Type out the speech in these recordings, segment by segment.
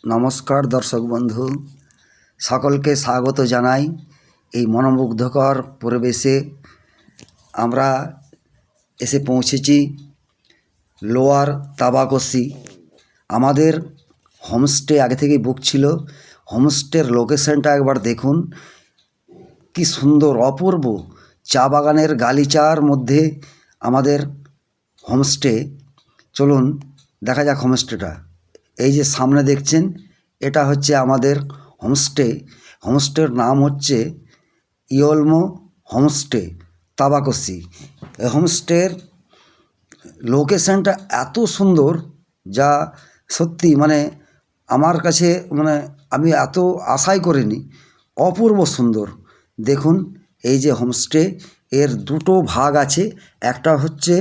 নমস্কার দর্শক বন্ধু, সকলকে স্বাগত জানাই। এই মনোমুগ্ধকর পরিবেশে আমরা এসে পৌঁছেছি লোয়ার তাবাকসি। আমাদের হোমস্টে আগে থেকেই বুক ছিল। হোমস্টের লোকেশনটা একবার দেখুন, কি সুন্দর অপূর্ব চা বাগানের গালিচার মধ্যে আমাদের হোমস্টে। চলুন দেখা যাক হোমস্টেটা। এই যে সামনে দেখছেন, এটা হচ্ছে আমাদের হোমস্টে। হোমস্টের নাম হচ্ছে ইয়োলমো হোমস্টে তাবাকসি। এই হোমস্টের লোকেশনটা এত সুন্দর, যা সত্যি আমার কাছে আমি এত আশাই করিনি। অপূর্ব সুন্দর। দেখুন এই যে হোমস্টে, এর দুটো ভাগ আছে। একটা হচ্ছে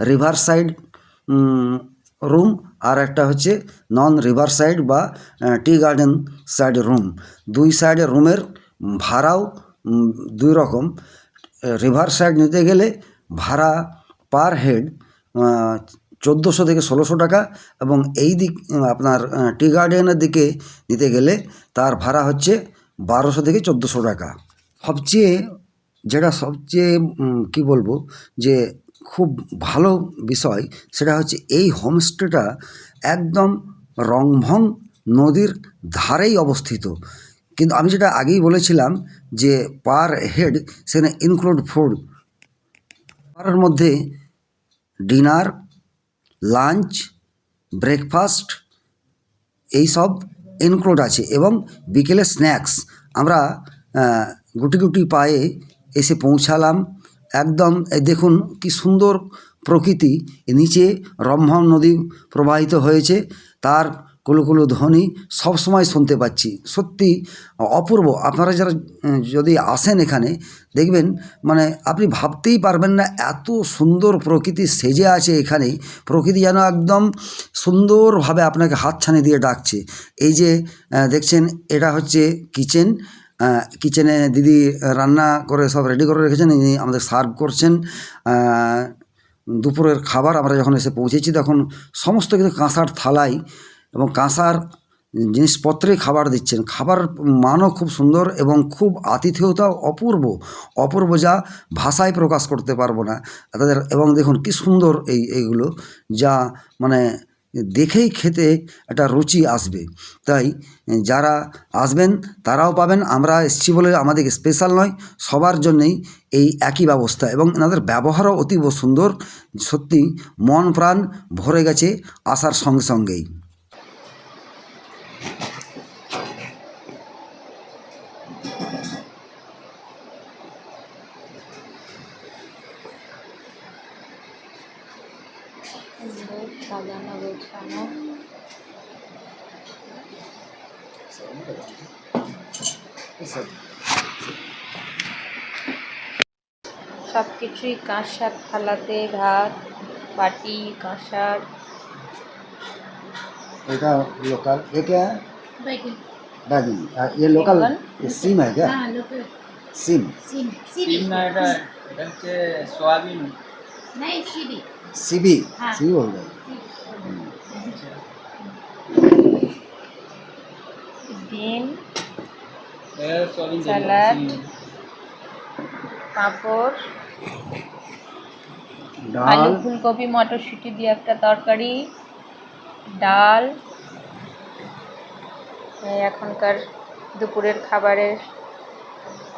রিভার সাইড রুম, আর একটা হচ্ছে নন রিভার সাইড বা টি গার্ডেন সাইড রুম। দুই সাইডের রুমের ভাড়াও দুই রকম। রিভার সাইড নিতে গেলে ভাড়া পার হেড 1400 থেকে 1600 টাকা, এবং এই দিক আপনার টি গার্ডেনের দিকে নিতে গেলে তার ভাড়া হচ্ছে 1200 থেকে 1400 টাকা। সবচেয়ে কি বলবো, যে খুব ভালো বিষয় সেটা হচ্ছে এই হোমস্টেটা একদম রংভং নদীর ধারেই অবস্থিত। কিন্তু আমি যেটা আগেই বলেছিলাম যে পার হেড সেখানে ইনক্লুড ফুড, তার মধ্যে ডিনার, লাঞ্চ, ব্রেকফাস্ট এইসব ইনক্লুড আছে, এবং বিকেলে স্ন্যাক্স। আমরা গুটি গুটি পায়ে এসে পৌঁছালাম। একদম দেখুন কি সুন্দর প্রকৃতি। নিচে রমভম নদী প্রবাহিত হয়েছে, তার কুলুকুলু ধ্বনি সবসময় শুনতে পাচ্ছি। সত্যি অপূর্ব। আপনারা যারা যদি আসেন এখানে, দেখবেন আপনি ভাবতেই পারবেন না এত সুন্দর প্রকৃতি সেজে আছে এখানেই। প্রকৃতি যেন একদম সুন্দরভাবে আপনাকে হাতছানি দিয়ে ডাকছে। এই যে দেখছেন, এটা হচ্ছে কিচেন। কিচেনে দিদি রান্না করে সব রেডি করে রেখেছেন, ইনি আমাদের সার্ভ করছেন দুপুরের খাবার। আমরা যখন এসে পৌঁছেছি তখন সমস্ত কিন্তু কাঁসার থালাই এবং কাঁসার জিনিসপত্রে খাবার দিচ্ছেন। খাবার মানও খুব সুন্দর এবং খুব আতিথেয়তাও অপূর্ব, যা ভাষায় প্রকাশ করতে পারবো না তাদের। এবং দেখুন কি সুন্দর এইগুলো, যা দেখেই খেতে একটা রুচি আসবে। তাই যারা আসবেন তারাও পাবেন। আমরা এসেছি বলে আমাদের স্পেশাল নয়, সবার জন্যেই এই একই ব্যবস্থা, এবং এনাদের ব্যবহারও অতীব সুন্দর। সত্যি মন প্রাণ ভরে গেছে আসার সঙ্গে সঙ্গেই। সাজানো গোছানো, সব কিছুই কাঁসার থালাতে, ভাত বাটি কাঁসার। এটা लोकल ये क्या है? बैगन। बैगन ये लोकल सिम है क्या? हाँ लोकल सिम। सिम না এটা এটা হচ্ছে সোয়াবিন। नहीं सीबी। सीबी। हाँ। सीबी बोल रहे ডিম, সোয়াবিন স্যালাড, পাঁপড়, আলু दाल ফুলকপি মটরশুঁটি দিয়ে একটা তরকারি, ডাল। এই এখনকার দুপুরের খাবারের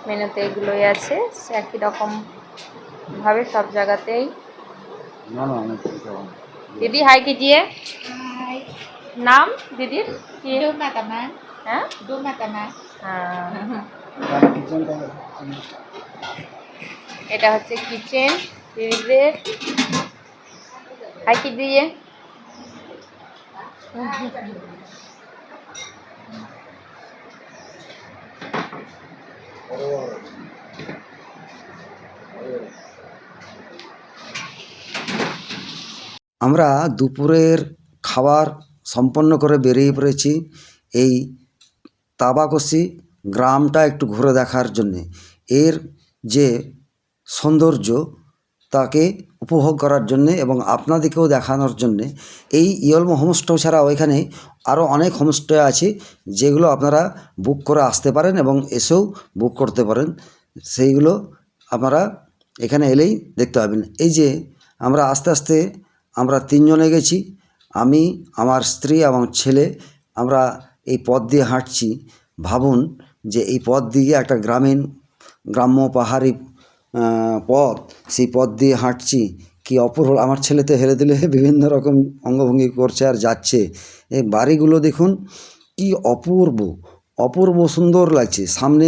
মেনুতে এগুলোই আছে। একই রকম ভাবে সব জায়গাতেই। ना ना नहीं ठीक है। दीदी हाय कीजिए। हाय। नाम दीदीर কি? डोमा तमा। হ্যাঁ डोमा तमा। किचन का এটা হচ্ছে কিচেন দিদিদের। হাই কি দিয়ে আমরা দুপুরের খাবার সম্পন্ন করে বেরিয়ে পড়েছি এই তাবাকসি গ্রামটা একটু ঘুরে দেখার জন্যে। এর যে সৌন্দর্য তাকে উপভোগ করার জন্যে এবং আপনাদেরকেও দেখানোর জন্যে এই ইয়লমো হোমস্টে ছাড়াও এখানে আরও অনেক হোমস্টে আছে যেগুলো আপনারা বুক করে আসতে পারেন এবং এসেও বুক করতে পারেন। সেইগুলো আপনারা এখানে এলেই দেখতে পাবেন। এই যে আমরা আস্তে আস্তে আমরা 3 জনে গেছি, আমি, আমার স্ত্রী এবং ছেলে। আমরা এই পথ দিয়ে হাঁটছি। ভাবুন যে এই পথ দিয়ে একটা গ্রাম্য পাহাড়ি পথ, সেই পথ দিয়ে হাঁটছি, কি অপূর্ব। আমার ছেলে তো হেলে দুলে বিভিন্ন রকম অঙ্গভঙ্গি করছে আর যাচ্ছে। এই বাড়িগুলো দেখুন কি অপূর্ব, অপূর্ব সুন্দর লাগছে। সামনে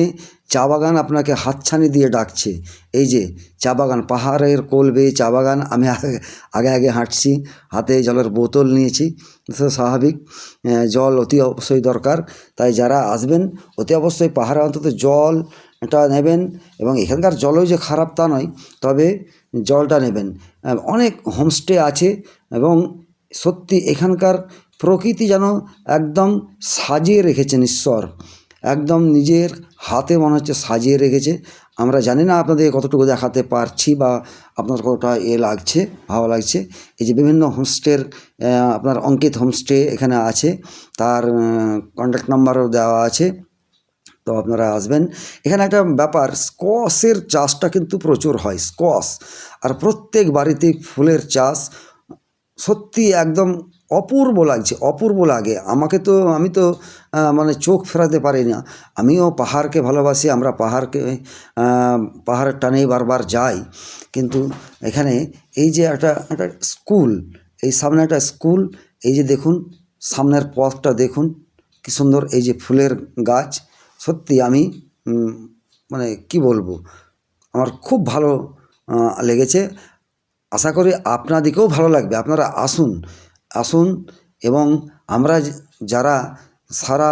চা বাগান আপনাকে হাতছানি দিয়ে ডাকছে। এই যে চা বাগান, পাহাড়ের কোল বেয়ে চা বাগান। আমি আগে আগে হাঁটছি, হাতে জলের বোতল নিয়েছি। তো স্বাভাবিক, জল অতি অবশ্যই দরকার। তাই যারা আসবেন অতি অবশ্যই পাহাড়ে অন্তত জলটা নেবেন। এবং এখানকার জলও যে খারাপ তা নয়, তবে জলটা নেবেন। অনেক হোমস্টে আছে এবং সত্যি এখানকার প্রকৃতি যেন একদম সাজিয়ে রেখেছেন ঈশ্বর, একদম নিজের হাতে মনে হচ্ছে সাজিয়ে রেখেছে। আমরা জানি না আপনাদের কতটুকু দেখাতে পারছি বা আপনার কতটা লাগছে, ভালো লাগছে। এই যে বিভিন্ন হোমস্টের আপনার অঙ্কিত হোমস্টে এখানে আছে, তার কন্ট্যাক্ট নাম্বারও দেওয়া আছে। তো আপনারা আসবেন। এখানে একটা ব্যাপার, স্কোয়াশের চাষটা কিন্তু প্রচুর হয়, স্কোয়াশ। আর প্রত্যেক বাড়িতে ফুলের চাষ। সত্যি একদম অপূর্ব লাগছে, অপূর্ব লাগে। আমি তো মানে চোখ ফেরাতে পারি না। আমিও পাহাড়কে ভালোবাসি, আমরা পাহাড়ের টানেই বারবার যাই। কিন্তু এখানে এই যে একটা স্কুল, এই সামনে একটা স্কুল। এই যে দেখুন সামনের পথটা দেখুন কি সুন্দর। এই যে ফুলের গাছ, সত্যি আমি মানে কি বলবো, আমার খুব ভালো লেগেছে। আশা করি আপনাদেরকেও ভালো লাগবে। আপনারা আসুন এবং আমরা যারা সারা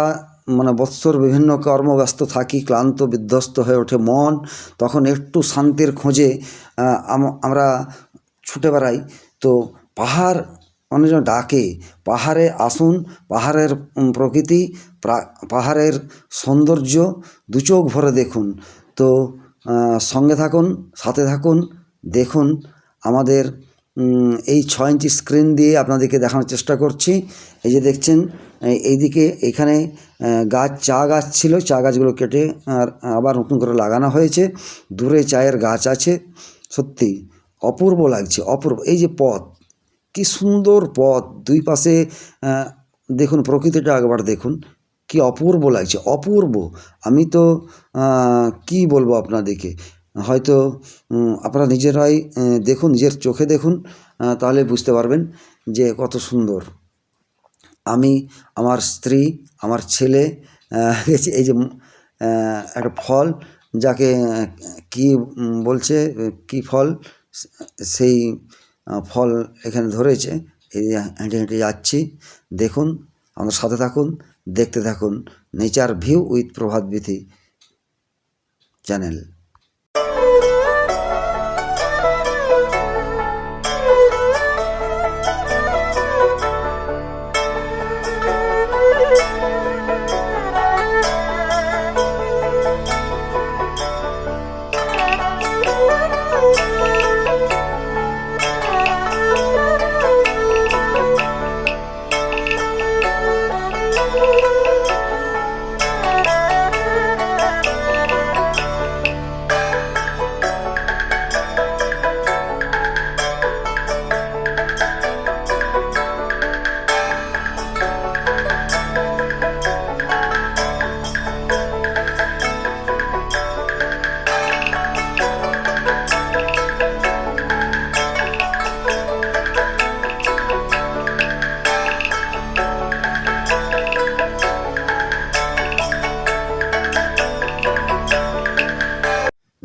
মানে বৎসর বিভিন্ন কর্মব্যস্ত থাকি, ক্লান্ত বিধ্বস্ত হয়ে ওঠে মন, তখন একটু শান্তির খোঁজে আমরা ছুটে বেড়াই। তো পাহাড় অনেকজন ডাকে, পাহাড়ে আসুন। পাহাড়ের প্রকৃতি, পাহাড়ের সৌন্দর্য দু চোখ ভরে দেখুন। তো সঙ্গে থাকুন, সাথে থাকুন, দেখুন। আমাদের এই 6 ইঞ্চি স্ক্রিন দিয়ে আপনাদেরকে দেখানোর চেষ্টা করছি। এই যে দেখছেন এইদিকে এখানে চা গাছ ছিল, চা গাছগুলো কেটে আবার নতুন করে লাগানো হয়েছে। দূরে চায়ের গাছ আছে। সত্যি অপূর্ব লাগছে, অপূর্ব। এই যে পথ, কি সুন্দর পথ, দুই পাশে দেখুন প্রকৃতিটা একবার দেখুন, কি অপূর্ব লাগছে, অপূর্ব। আমি তো কি বলবো আপনাদেরকে, হয়তো আপনারা নিজেরাই দেখুন, নিজের চোখে দেখুন, তাহলে বুঝতে পারবেন যে কত সুন্দর। আমি, আমার স্ত্রী, আমার ছেলে গেছি। এই যে একটা ফল, যাকে কি বলছে, কি ফল, সেই ফল এখানে ধরেছে। এই যে হেঁটে হেঁটে যাচ্ছি, দেখুন, আমার সাথে থাকুন, দেখতে থাকুন nature view with Prabhat Bithi channel.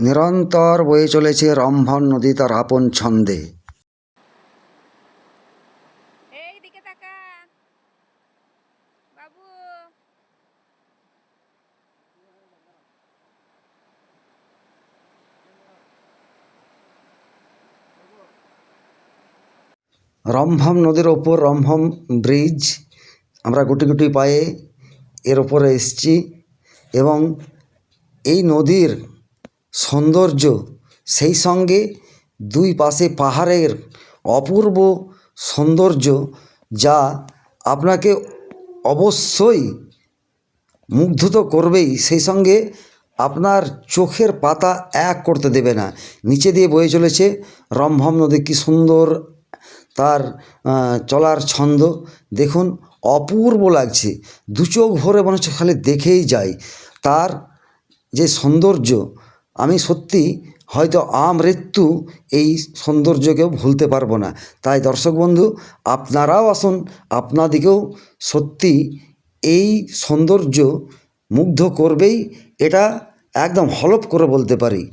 নিরন্তর বয়ে চলেছে রম্ভন নদী তার আপন ছন্দে। এই দিকে তাকা বাবু। রম্ভম নদীর ওপর রম্ভম ব্রিজ, আমরা গুটি গুটি পায়ে এর ওপরে এসছি। এবং এই নদীর সৌন্দর্য, সেই সঙ্গে দুই পাশে পাহাড়ের অপূর্ব সৌন্দর্য, যা আপনাকে অবশ্যই মুগ্ধ তো করবেই, সেই সঙ্গে আপনার চোখের পাতা এক করতে দেবে না। নিচে দিয়ে বয়ে চলেছে রমভম নদী, কী সুন্দর তার চলার ছন্দ দেখুন, অপূর্ব লাগছে। দু চোখ ভরে মনে হচ্ছে খালি দেখেই যাই তার যে সৌন্দর্য। আমি সত্যি হয়তো আমৃত্যু এই সৌন্দর্যকেও ভুলতে পারবো না। তাই দর্শক বন্ধু, আপনারাও আসুন, আপনাদিকেও সত্যি এই সৌন্দর্য মুগ্ধ করবেই, এটা একদম হলফ করে বলতে পারি।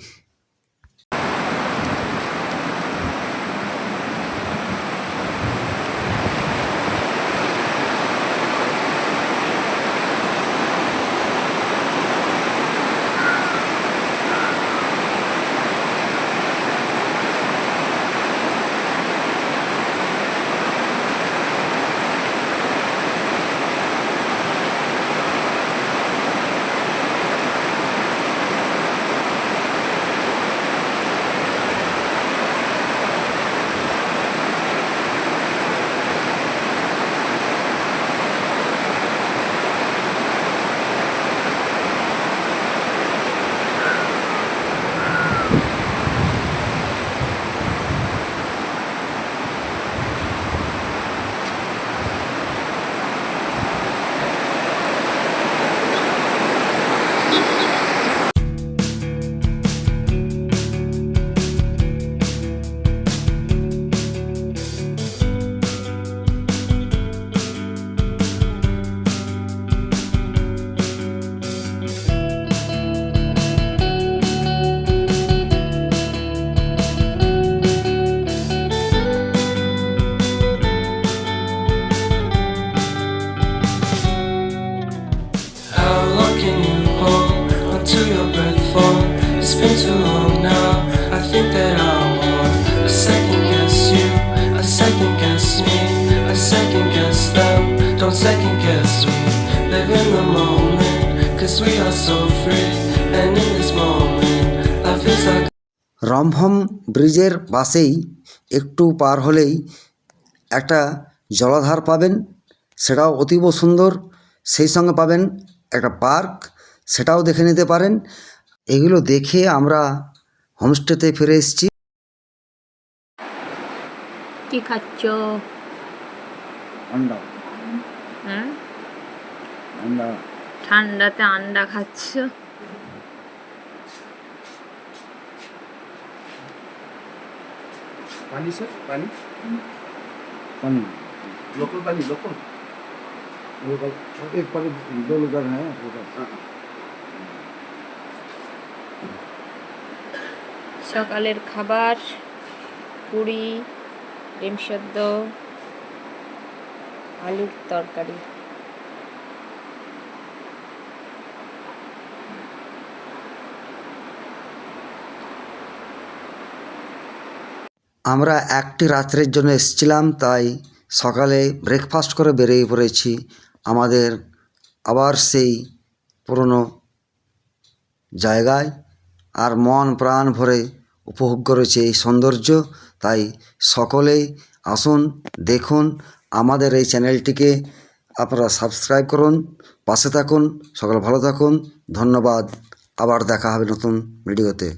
How long can you hold onto your breath for? It's been too long now. I think that I want a second guess you, a second guess me, a second guess them. Don't second guess me. Live in the moment, 'cause we are so free. And in this moment, life is like রমভম ব্রিজের পাশেই একটু পার হলেই একটা জলাধার পাবেন, সেটাও অতীব সুন্দর। সেই সঙ্গে পাবেন একটা পার্ক, সেটাও দেখে নিতে পারেন। এগুলো দেখে আমরা হোমস্টেতে ফিরে এসেছি। কি খাচ্ছ? अंडा হুম, अंडा ঠান্ডাতে আন্ডা খাচ্ছ? पानी सर पानी पानी लोकल पानी लोकल लोकल एक पानी 2 लीटर है लोकल। সকালের খাবার পুরি, ডিম সেদ্ধ, আলুর তরকারি। আমরা একটি রাত্রের জন্য এসেছিলাম, তাই সকালে ব্রেকফাস্ট করে বেরিয়ে পড়েছি আমাদের আবার সেই পুরনো জায়গায়। আর মন প্রাণ ভরে উপভোগ করেছে এই সৌন্দর্য। তাই সকলেই আসুন, দেখুন আমাদের এই চ্যানেলটিকে, আপনারা সাবস্ক্রাইব করুন, পাশে থাকুন। সকলে ভালো থাকুন, ধন্যবাদ। আবার দেখা হবে নতুন ভিডিওতে।